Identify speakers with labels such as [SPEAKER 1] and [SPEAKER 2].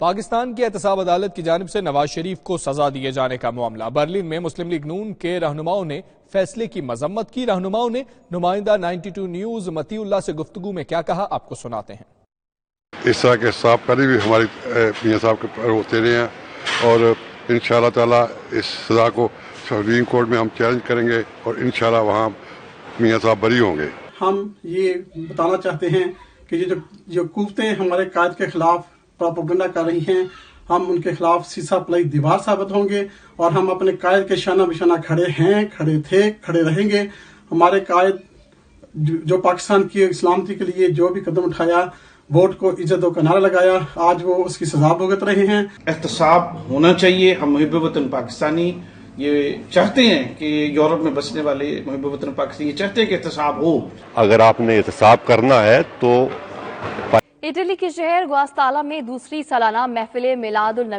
[SPEAKER 1] پاکستان کی احتساب عدالت کی جانب سے نواز شریف کو سزا دیے جانے کا معاملہ۔ برلن میں مسلم لیگ نون کے رہنماؤں نے فیصلے کی مذمت کی۔ رہنماؤں نے نمائندہ 92 نیوز متی اللہ سے گفتگو میں کیا کہا، آپ کو سناتے ہیں۔
[SPEAKER 2] اس طرح کے احتساب پہلے بھی ہماری میاں صاحب کے ہوتے رہے ہیں، اور انشاءاللہ تعالی اس سزا کو سپریم کورٹ میں ہم چیلنج کریں گے، اور انشاءاللہ وہاں میاں صاحب بری ہوں گے۔
[SPEAKER 3] ہم یہ بتانا چاہتے ہیں کہ یہ جو قوتیں ہمارے قائد کے خلاف پروپیگنڈا کر رہی ہیں، ہم ان کے خلاف سیسا پلائی دیوار ثابت ہوں گے، اور ہم اپنے قائد کے شانہ بشانہ کھڑے ہیں، کھڑے تھے، کھڑے رہیں گے۔ ہمارے قائد جو پاکستان کی سلامتی کے لیے جو بھی قدم اٹھایا، ووٹ کو عزت و کا نعرہ لگایا، آج وہ اس کی سزا بھگت رہے ہیں۔
[SPEAKER 4] احتساب ہونا چاہیے۔ ہم محب وطن پاکستانی یہ چاہتے ہیں کہ یورپ میں بسنے والے محب وطن پاکستانی یہ چاہتے ہیں کہ احتساب ہو۔
[SPEAKER 5] اگر آپ نے احتساب کرنا ہے تو
[SPEAKER 6] اٹلی کے شہر گواستالا میں دوسری سالانہ محفل میلاد النبی